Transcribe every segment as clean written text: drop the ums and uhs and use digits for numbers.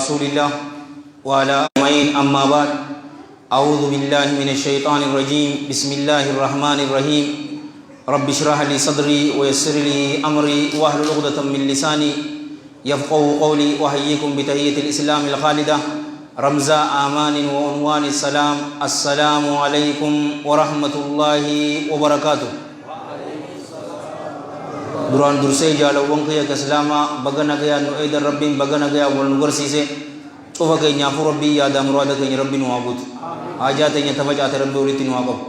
رسول الله وعلى أجمعين. أما بعد، أعوذ بالله من الشيطان الرجيم. بسم الله الرحمن الرحيم. رب اشرح لي صدري ويسر لي أمري واحلل عقدة من لساني يفقهوا قولي. وأحييكم بتحية الإسلام الخالدة رمز آمان وعنوان السلام. السلام عليكم ورحمة الله وبركاته. duraan dursee jaalawwan kiyya islaama baga nagaya nu eedan rabbiin baga nagaya wal nu garsiise cufa keenyaafuu rabbii yaada muraada keenya rabbii nu haa guutu haajaa teenya tafacaate rabbii walitti nu haa qabu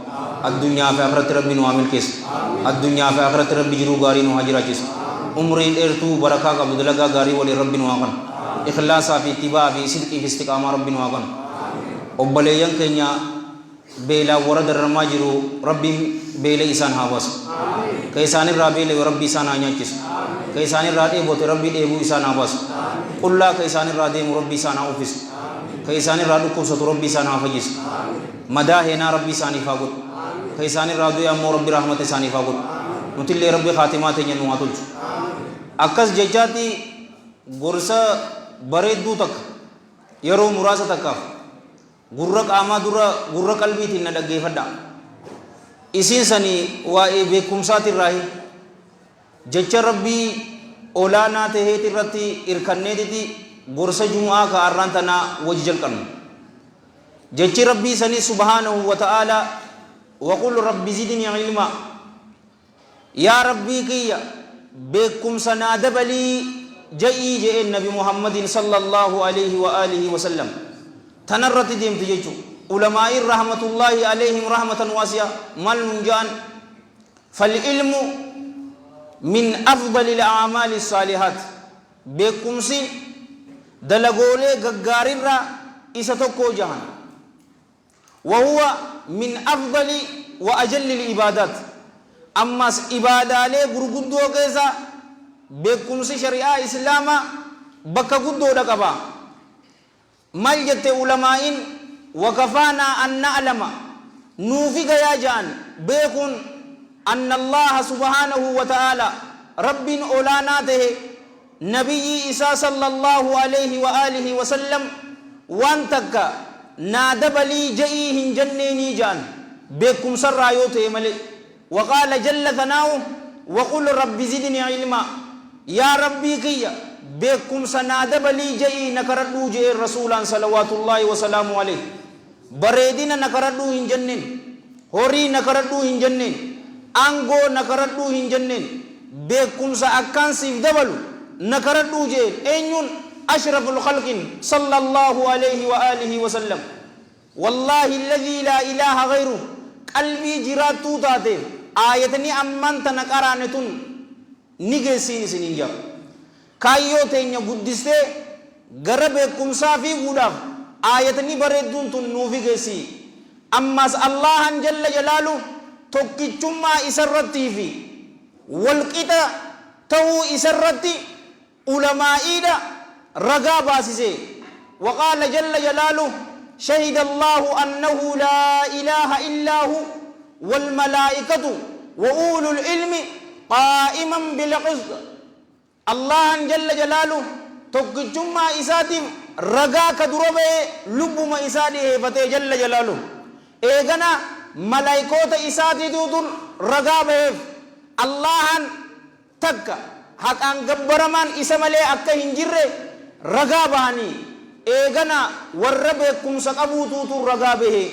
addunyaa fi akhiratti rabbii nu haa milkeessu addunyaa fi akhiratti rabbii jiruu gaarii nu haa jiraachisu umriin dheertuu barakaa qabdu dalagaa gaarii waliin rabbii nu haa kanu ikhlaasaa fi ittibaa fi sidqii fi istiqaamaa rabbii nu haa kanu obboleeyyan keenya beelaa warra darramaa jiru rabbiin beela isaan haa baasu ka isaanirraa beela rabbii isaan haa nyaachisu ka isaanirraa dheebote rabbii dheebuu isaan haa baasu qullaa ka isaanirraa deemu rabbii isaan haa uffisu ka isaanirraa dhukkubsatu rabbii isaan haa fayyisu madaa heenaa rabbii isaaniif haa godhu ka isaanirraa du'e ammoo rabbii rahmata isaaniif haa godhu nutillee rabbii khaatimaa teenya nu haa tolchu akkas jechaatti gorsa bareedduu takka yeroo muraasa takkaaf gurra qaamaa dura gurra qalbiitiin na dhaggeeffadha isiin sanii waa'ee beekumsaatirraahi jecha rabbii olaanaa taheeti irratti irkanneetiti gorsa jumu'aa ka arraan tanaa waji jalqabnu jechi rabbii sanii subhaanahu wa ta'aalaa waqul rabbi zidnii ilma yaa rabbii kiyya beekumsa naa dabalii ja'ii je'een nabi muhammadin sallallahu alayhi wa alihi wa sallam تنرت ديم تجيشو علماء رحمة الله عليهم رحمة واسعة مال نجان فالعلم من أفضل الأعمال الصالحات بكم سي دلغولي غغارين را إساتوكو جهان وهو من أفضل وأجل العبادات أما إبادالي غرغدو كيسا بكم سي شريعة إسلاما بكا غدو دكبا mal jette ulama'in wakafana an na'lama nufiga ya jaan beekun anna Allah subhanahu wa ta'ala rabbin olana tahe nabiyyi isa sallallahu alayhi wa alihi wa sallam wan takka na dabali ja'i hin janneni jaan beekum sarrayo tahe male wa qala jalla thanahu wa qul rabbi zidni ilma ya rabbi kiyya beekum sanada bali jai nakaradhu je rasulan salawatullahi wa salamu alayhi bareedina nakaradhu hin jannin hori nakaradhu hin jannin ango nakaradhu hin jannin beekum sa akkan sif dabalu nakaradhu je enyun ashraful khalqin sallallahu alayhi wa alihi wa sallam wallahi alladhi la ilaha ghayru qalbi jiratu taate ayatni amman tanaqaranetun nigesin sininja kayyoo teenya guddistee gara beekumsaa fi guudhaaf aayatni bareedduun tun nuufi geessi ammas allahan jalla jalaalu tokkichummaa isarrattii fi walqixa ta'uu isarratti ulamaa'iidha ragaa baasise waqaala jalla jalaalu shahida allahu annahu laa ilaaha illaa hu walmalaa'ikatu wa uulul ilmi qaa'iman bilqisd allahan jalla jalaalu tokkichummaa isaatiin ragaa ka dura ba'ee lubbuma isaa dhiheeffatee jalla jalaalu eegana malaayikoota isaatiituutun ragaa ba'eef allahan takka haqaan gabbaramaan isa malee akka hin jirre ragaa bahanii eegana warra beekumsa qabuutuutun ragaa bahe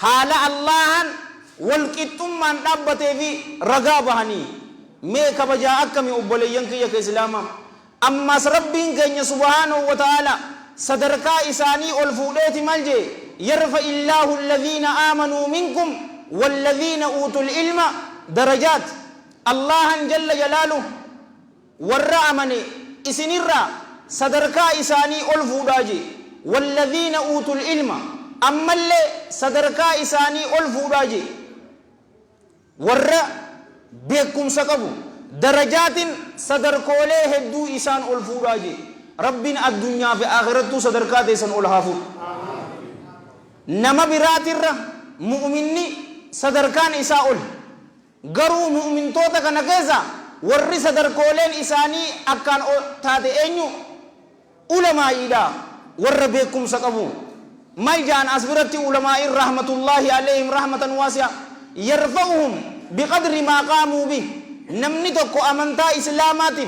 haala allahan walqixxummaan dhaabbatee fi ragaa bahanii mee kabajaa akkami obboleeyyan kiyya ka islaama ammas rabbiin keenya subhaanahu wa ta'ala sadarkaa isaanii ol fuudheeti mal jee yarfa illaahu alladhiina aamanuu minkum walladhiina uutul ilma darajaat allahan jalla jalaalu warra amane isinirraa sadarkaa isaanii ol fuudhaa jee walladhiina uutul ilma ammallee sadarkaa isaanii ol fuudhaa jee warra beekumsa qabu darajaatin sadarkoolee hedduu isaan ol fuudhaa je rabbiin addunyaa fi akhirattuu sadarkaa teessan ol haa fuudhu nama biraatirra mu'minni sadarkaan isaa ol garuu mu'mintoota kana keessa warri sadarkooleen isaanii akkaan taate eenyu ulamaa'iidha والربيكم سقبوا ما جان أسبرت علماء رحمة الله عليهم رحمة واسعة يرفعهم بقدر ما قاموا به نمني تكو أمنتا إسلامات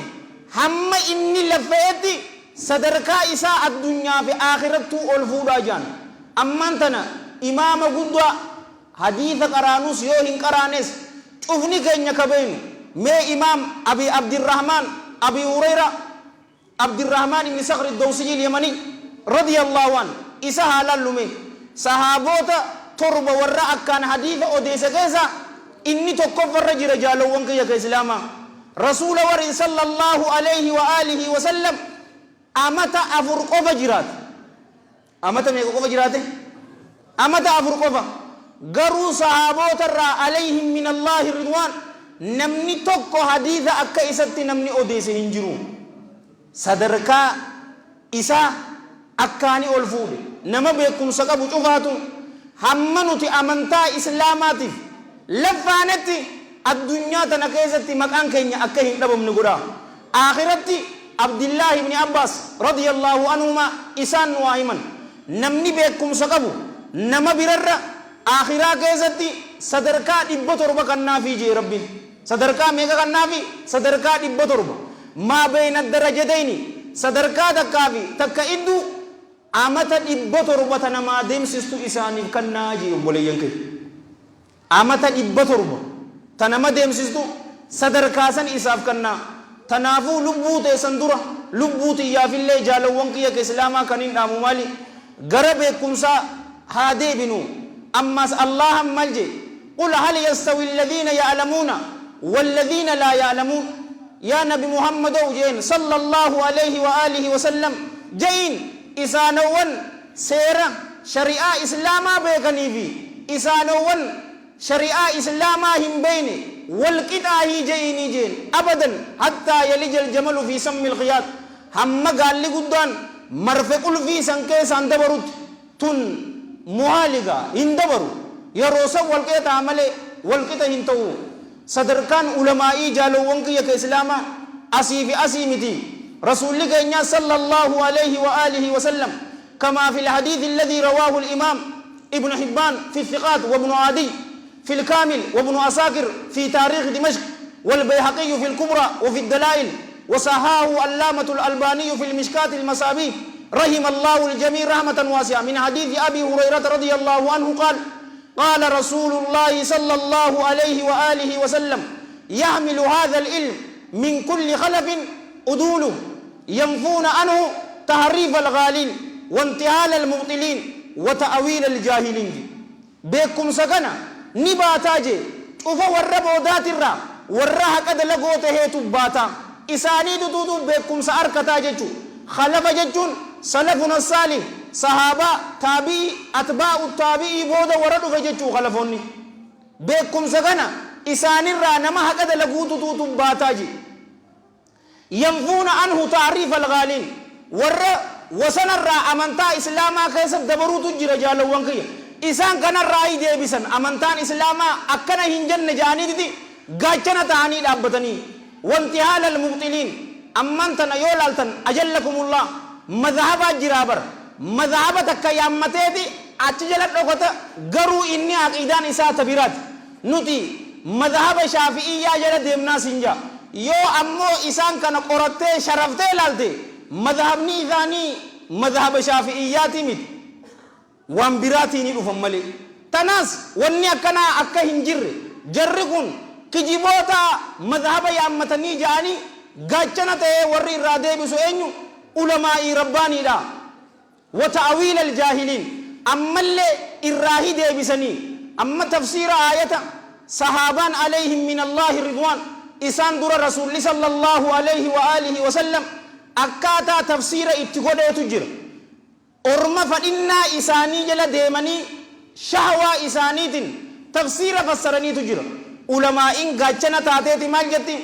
هم إني لفيتي صدركا إساء الدنيا في آخرة ألفودا جان أمانتنا إمام قدوة حديث قرانوس يوهن قرانيس شوفني كينيا كبين ما إمام أبي عبد الرحمن أبي هريرة عبد الرحمن بن صخر الدوسي اليمني رضي الله عنه إسا هالالومي صحابوتا تربة وراء كان حديث أوديس كيسا إني تكفر رجل رجال وانك يا كإسلاما رسول وري صلى الله عليه وآله وسلم أمتا أفرقو فجرات أمتا ميكو فجرات أمتا أفرقو غرو صحابوتا را عليهم من الله الرضوان نمني تكو حديث أكا إساتي نمني أوديس هنجرو صدركا إسا أكاني ألفود نما بيكم سقبو شفاتو همنوتي أمنتا إسلاماتي لفانتي الدنيا تنكيزتي مكان كينيا أكهن دبم نقرا آخرتي عبد الله بن عباس رضي الله عنهما إسان وايمن نمني بيكم سقبو نما برر آخرا كيزتي صدركا دبو تربا كنا في جي ربي صدركا ميغا كنا في صدركا دبو تربا ما بين الدرجتين صدركا تكافي تكا amata dhibba torba namaa deemsistu isaaniif kannaa jee obboleeyyan kee amata dhibba torba nama deemsistu sadarkaasan isaaf kannaa tanaafuu lubbuu teessan dura lubbuu xiyyaafillee jaalawwan kiyya ka islaamaa kaniin dhaamu maali gara beekumsaa haa deebinu ammas allahan mal jee qul hal yastawi alladhiina ya'lamuuna walladhiina laa ya'lamuun yaa nabi muhammadoo jeen sallallahu alayhi wa alihi wa sallam ja'iin إسانوان سيرا شريعة إسلاما بيكنيفي إسانوان شريعة إسلاما هم بيني والكتاه جيني جين أبدا حتى يلج الجمل في سم الخياط هم قال لي قدان مرفقل في سنكي ساندبرت تن معالغا هندبرو يروسا والكيت عملي والكيت هنتو صدركان علمائي جالو وانكي يك إسلاما أسيفي أسيمتي رسول الله صلى الله عليه وآله وسلم كما في الحديث الذي رواه الإمام ابن حبان في الثقات وابن عدي في الكامل وابن عساكر في تاريخ دمشق والبيهقي في الكبرى وفي الدلائل وصححه علامة الألباني في المشكات المصابيح رحم الله الجميع رحمة واسعة من حديث أبي هريرة رضي الله عنه قال قال رسول الله صلى الله عليه وآله وسلم يحمل هذا العلم من كل خلف أدوله ينفون عنه تحريف الغالين وانتهال المبطلين وتأويل الجاهلين بكم سكنا نباتاجي وفا وربو داترا ورها قد لقوته تباتا إساني دودو بكم سأركتاجي خلف ججون سلفنا الصالح صحابة تابعي أتباع التابعي بودا وردو فججو خلفوني بكم سكنا إساني را نما قد لقوته تباتاجي ينفون عنه تعريف الغالين ور وسن الرا امنتا اسلاما كيسب دبرو تجرا جالوان كي إسان كان الرأي دي بسن أمانتان إسلاما أكنا هنجن نجاني دي غاچنا تاني دابتني وانتهال المبطلين أمانتنا يولالتن أجلكم الله مذهب جرابر مذهب تكيامته دي أتجلت لغتا غرو إني عقيدان إساء تبيرات نتي مذهب شافعية جل ديمنا سنجا يو أمو إسان كان قرأته شرفته لالته مذهب نيثاني مذهب شافعياتي ميت وانبراتي نيرو مالي تناس وني أكنا أكا هنجر جركون كجيبوتا مذهب يامتني جاني غاچنا ته وري رادي بسو انيو علماء رباني دا وتأويل الجاهلين أما اللي إراهي دي بسني أما تفسير آية صحابان عليهم من الله الرضوان إسان در رسول صلى الله عليه وآله وسلم أكاتا تفسير اتقود تجر أرما فإنا إساني جل ديماني شهوة إسانيتين تفسير فسرني تجر علماء إن غاچنا تاتي مال جتي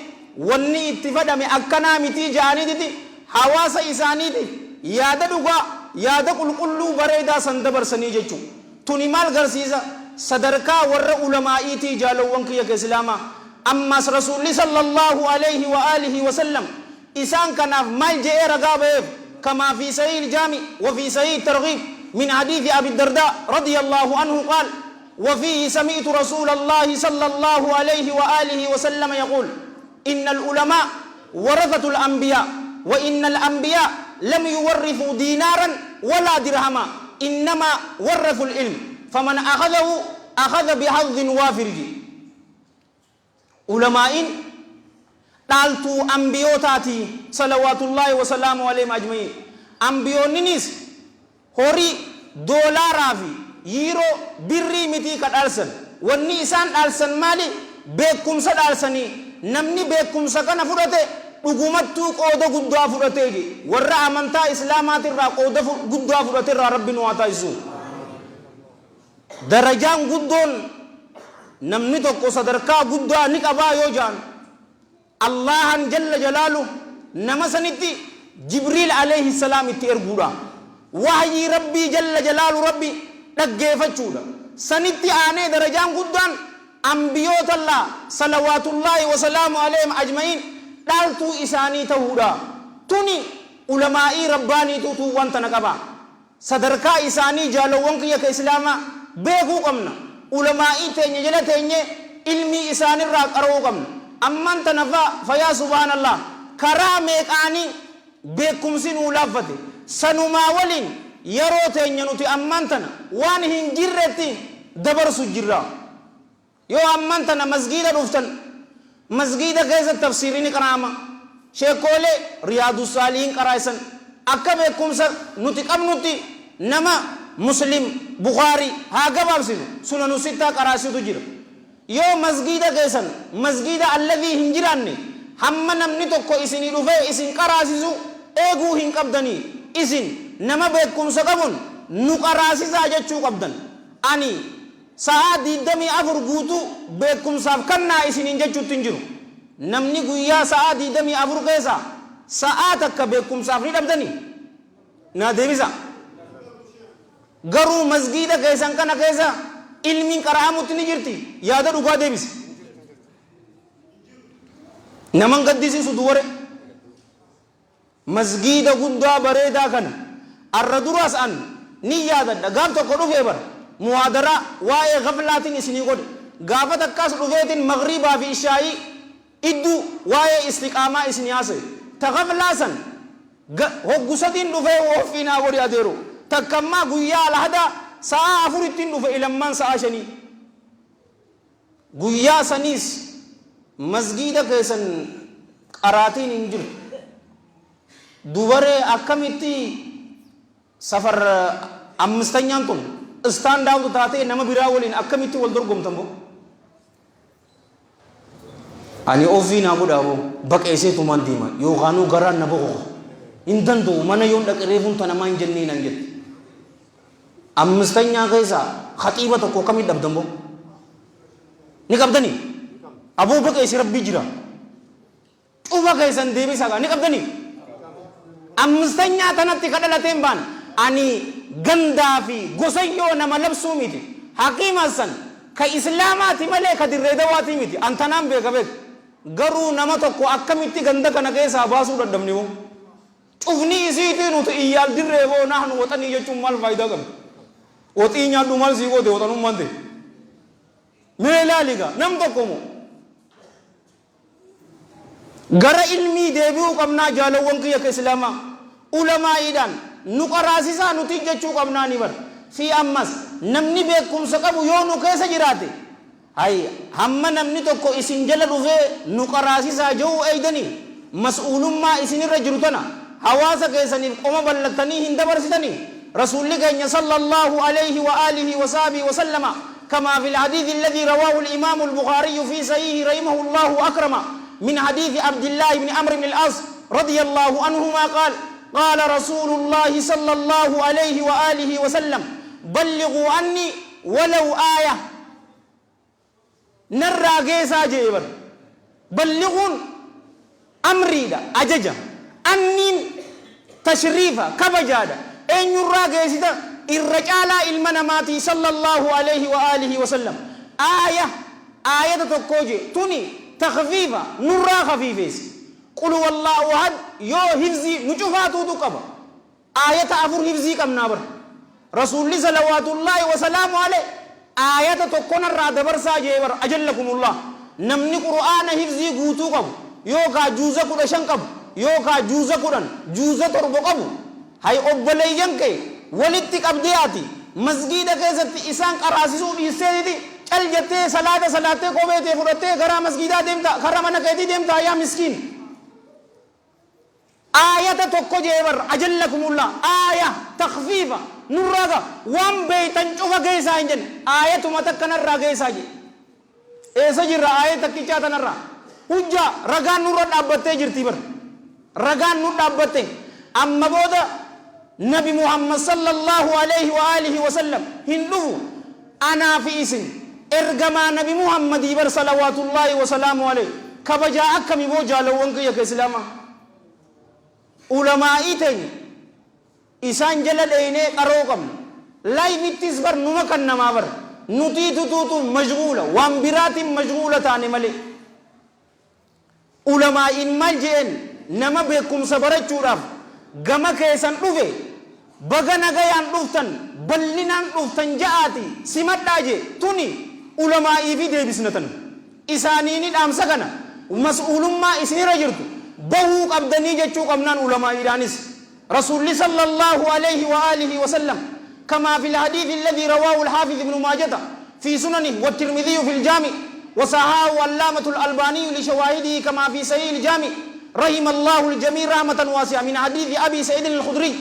وني اتفاد من أكنا متي جاني دي حواس إسانيتي يادا دوغا يادا كل بريدا سندبر سني جچو توني مال غرسيزا صدركا ور علماء تي جالو وانك يا اسلاما أما رسول صلى الله عليه وآله وسلم إسان كان مال جئ رغابه كما في صحيح الجامع وفي صحيح الترغيب من حديث أبي الدرداء رضي الله عنه قال وفيه سمعت رسول الله صلى الله عليه وآله وسلم يقول إن العلماء ورثة الأنبياء وإن الأنبياء لم يورثوا دينارا ولا درهما إنما ورثوا العلم فمن أخذه أخذ بحظ وافر. علماء دالتو أنبيوتاتي صلوات الله وسلامه عليهم أجمعين. أنبيونينيس هوري دولارا في يرو بري متي كدالسن والنيسان دالسن مالي بكم سدالسني نمني بكم سكنا فرته dhugumattuu qooda guddaa fudhatee warra amantaa islaamaatirraa qooda guddaa fudhateerraa rabbiin waa taasisu. Darajaan guddoon namni tokko sadarkaa guddaa ni qabaa yoo jaan Allahan jalla jalaalu nama sanitti Jibriil alayhi salaam itti erguudha. Wahyii rabbii jalla jalaalu rabbi dhaggeeffachuudha. Sanitti aanee darajaan guddaan anbiyoota Allah salawaatullaahi wa salaamu alayhim ajma'iin dhaltuu isaanii ta'uudha. Tuni ulamaa'ii rabbaanii tuutuu wanta naqaba. Sadarkaa isaanii jaalawwan kiyya ka islaamaa beekuu qabna. Ulamaa'ii teenya jala teenye ilmii isaanirraa qara'uu qabna. Amman tanafaa fayaa subhaanallah karaa meeqaanii beekumsi nuu laaffate sanumaa waliin yeroo teenya nuti amman tana waan hin jirretti dabarsu jirra. Yoo amman tana masgiida dhuftan masgiida keessa tafsiirini qaraama sheekoolee riyaadu saalihiin qaraa'isan akka beekumsa nuti qabnutti nama muslim bukhaari haa gabaabsinu sunanu sittaa qaraasitu jira. Yoo masgiida keessan masgiida alladhii hin jiraanne hamma namni tokko isinii dhufee isin qaraasisu eeguu hin qabdanii isin nama beekumsa qabuun nu qaraasisaa jechuu qabdan. Ani sa'a 24 guutuu beekumsaaf kannaa isiniin jechuutti hin jiru. Namni guyyaa sa'a 24 keessa sa'a takka beekumsaaf ni dhabdanii na deebisa. Garuu masgiida keessan kana keessa ilmiin qara'amutti ni jirti yaada dhugaa deebisi. Naman gaddisiisu duwware masgiida guddaa bareedaa kana arra duraas an ni yaadadha gaaf tokko dhufee bara muhaadaraa waa'ee gaflaatiin isinii godhe gaafa takkaas dhufeetiin magriibaa fi ishaa'ii idduu waa'ee istiqaamaa isinii haasa'e ta gaflaasan hoggusatiin dhufee woofiinaa godhe adeero takkammaa guyyaa alhadaa sa'a 4 ittiin dhufe ilammaan sa'a 5 guyyaa saniis masgiida keessan qaraatiin hin jiru. Dubaree akkamitti safar ammistanyaan tun istaandaawtu taatee nama biraa waliin akkamitti wal dorgomtan boo? Ani ofii naa godhaaboo baqeesseetumaan deema yookaanuu garaan na boqoqa hin danda'u mana yoon dhaqereefuun tanamaa hin jennee nan jette. Ammistanyaa keessaa khatiiba tokko akkamitti dhabdan boo? Ni qabdanii? Aboo baqeessi rabbii jira. Cufa keessan deebisaa ni qabdanii? Ammistanyaa tanatti kadhalateen baan ani gandaa fi gosayyoo nama labsuu miti. Hakiima san ka islaamaati malee ka dirree dawaatii miti. Antanaan beeka beeka. Garuu nama tokko akkamitti ganda kana keessaa baasuu dadhabni boo? Cufni isiitii nuti iyyaal dirree boo naahnu waxanii jechuun maal faayidaa qabdi? Waxii nyaadhu maal sii goote waxanummaan ta'e? Mee ilaaliga nam tokko moo? Gara ilmii deebi'uu qabnaa jaalawwan kiyya ka islaamaa ulamaa'iidhaan nu qaraasisaa nuti jechuu qabnaa ni bara. Fi ammas namni beekumsa qabu yoo nu keessa jiraate hay hamma namni tokko isin jala dhufee nu qaraasisaa ja'uu eeydanii mas'uulummaa isinirra jiru tana hawaasa keessaniif qoma bal'attanii hin dabarsitanii. Rasuulli keenya sallallahu alayhi wa alihi wa sahbihi wa sallama كما في الحديث الذي رواه الإمام البخاري في صحيحه رحمه الله أكرمه من حديث عبد الله بن عمرو بن العاص رضي الله عنهما قال قال رسول الله صلى الله عليه وآله وسلم بلغوا عني ولو آية نرى جيسا جيبر بلغون أمري دا أججا أنين تشريفا كبجادا أن يرى جيسا الرجال المناماتي صلى الله عليه وآله وسلم آية تكوجي توني تخفيفة نورا خفيفيس قل والله أحد يو حفظي نجفاتو تقبا آية أفر حفظي كم نابر رسول صلوات الله وسلام عليه آية تكون الرادة برسا جيبر أجلكم الله نمني قرآن حفظي قوتو قبو يوكا جوزة قرشان قبو يوكا جوزة قرآن جوزة تربو قبو هاي أبليين كي ولدتك أبدياتي مسجد كيست إسان قراسسو بيستيدي چل جتے صلاة قوبیتے فرتے گرا مسجدہ دیمتا گرا منہ کہتی دیمتا یا مسکین آیت تکو جیور اجلکم اللہ آیہ تخفیفہ نراغا وام بیتن چوفا گیسا انجن آیت متکن را گیسا جی ایسا جی را آیت تکی چاہتا نرا حجا رگان نور ڈابتے جرتی بر رگان نور ڈابتے اما بودا نبی محمد صلی اللہ علیہ وآلہ وسلم ہندو انا فی اسن ارگما نبی محمد بر صلوات اللہ وسلام علیہ کبجا اکمی وہ جالوان کو یک اسلاما علمائی تین اسان جل دینے قروقم لائی نتیس بر نمکن نما بر نتیتو تو مشغول وانبرات مشغول تانے ملے علمائی مل جین نما بیکم سبرت چوراف گما کیسان روفے بگا نگیان روفتن بلنان روفتن جاتی سمت لاجے تونی علمائی بھی دے بسنتن اسانینی دام سکنا مسئولما اسنی رجرتو بہو قبدنی جچو قبنان علماء ایرانس رسول صلی اللہ علیہ وآلہ وسلم كما في الحديث الذي رواه الحافظ ابن ماجه في سننه والترمذي في الجامع وصححه علامة الألباني لشواهده كما في صحيح الجامع رحم الله الجميع رحمة واسعة من حديث أبي سعيد الخدري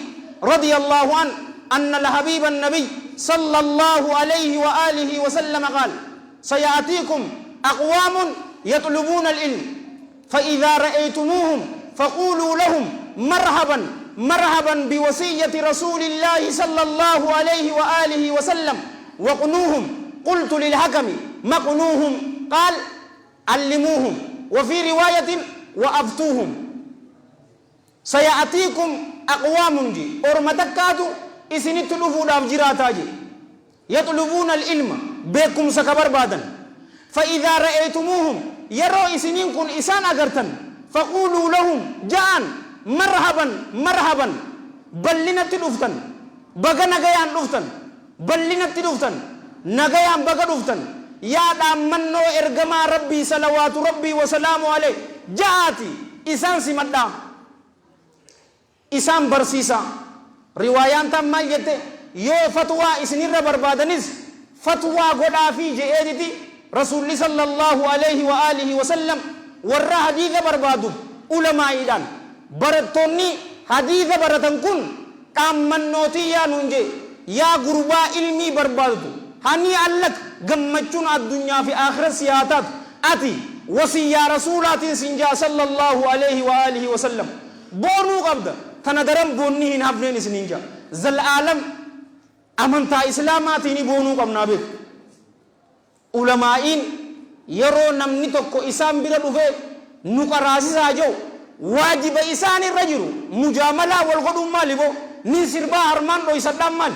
رضي الله عنه أن الحبيب النبي صلى الله عليه وآله وسلم قال سيأتيكم أقوام يطلبون العلم فإذا رأيتموهم فقولوا لهم مرحبا مرحبا بوصية رسول الله صلى الله عليه وآله وسلم وقنوهم قلت للحكم ما قنوهم قال علموهم وفي رواية وأفتوهم سيأتيكم أقوام جي أرمتكاتو إسنت الأفود أفجراتاجي يطلبون العلم بكم سكبر بادا فإذا رأيتموهم يروا إسنين كن إسان أغرتن فقولوا لهم جان مرحبا مرحبا بلنا تلوفتن بغا نغيان لوفتن بلنا تلوفتن نغيان بغا لوفتن يا دامنو ارغما ربي صلوات ربي وسلام عليه جاءتي إسان سمدا إسان برسيسا روايان تم يته يو فتوى إسنير بربادنس فتوى غدا في جئدتي رسول صلى الله عليه وآله وسلم ور حديث بربادو علماء إيران برتوني حديث برتن كن تامنوتي يا نونجي يا غربا علمي بربادو هني ألك غمچون الدنيا في آخر سياتات أتي وصي يا رسولات سنجا صلى الله عليه وآله وسلم بونو قبض تندرم بوني هنابنين سنجا زل عالم أمنتا إسلاماتيني بونو قبنا بك علماءين يرو نمني توكو إسام بلا دوفي نقراسي ساجو واجب إسان الرجل مجاملة والغدو مالبو نسربا هرمان رو يسدام مال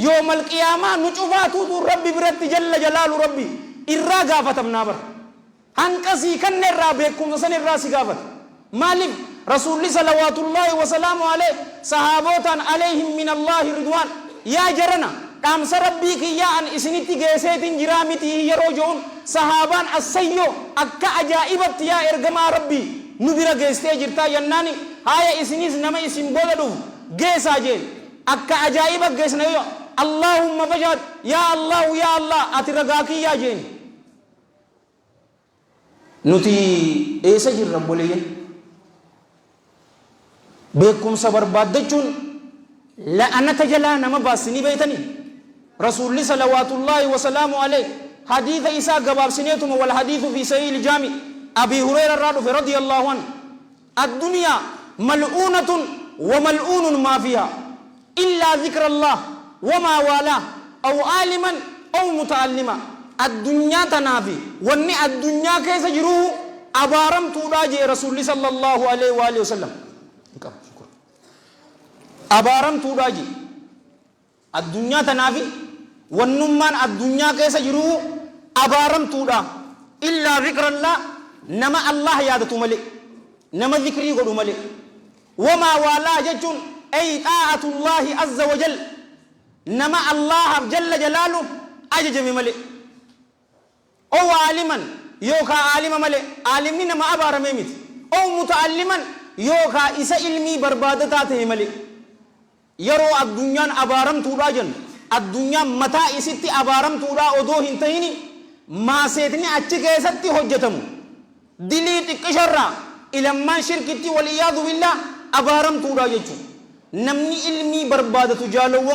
يوم القيامة نشوفاتو ربي برت جل جلال ربي إرّا غافت منابر هنكسي كن الرّا بيكم سن الرّا سيغافت مالك رسول صلوات الله وسلام عليه صحابوتا عليهم من الله رضوان يا جرنا قام سربي كيا أن إسنتي جيسيتين جرامتي يروجون صحابان السيو أكا أجائبت يا إرغما ربي نبرا جيستي جرتا يناني هاي إسنيس نما إسن بولدو جيسا جين أكا أجائبت جيسنا يو اللهم فجد يا الله أترغاكي يا جين نتي إيسا جر ربولي بكم صبر بادجون لا أنا تجلا نما باسني بيتني رسول الله صلوات الله وسلام عليه حديث إيسا قباب سنيتم والحديث في سيل الجامع أبي هريرة رضي الله عنه الدنيا ملعونة وملعون ما فيها إلا ذكر الله وما والاه أو عالما أو متعلما الدنيا تنافي واني الدنيا كيس جروه أبارم تولاجي رسول الله صلى الله عليه وآله وسلم أبارم تولاجي الدنيا تنافي والنمان الدنيا كيس جروه أبارم تولا إلا ذكر الله نما الله يادة ملك نما ذكري قد ملك وما والاه جتون أي طاعة الله عز وجل نما الله جل جلاله أججم ملي أو عالما يوكا عالم ملي عالمني نما أبار ميمت أو متعلما يوكا إسا علمي بربادتاته ملي يرو الدنيا أبارم توراجن الدنيا متى إستي أبارم تورا أدو هنتهيني ما سيتني أتشكي ستي حجتم دليت كشرة إلى ما شركتي والعياذ بالله أبارم تورا يجو نمني علمي بربادة جالو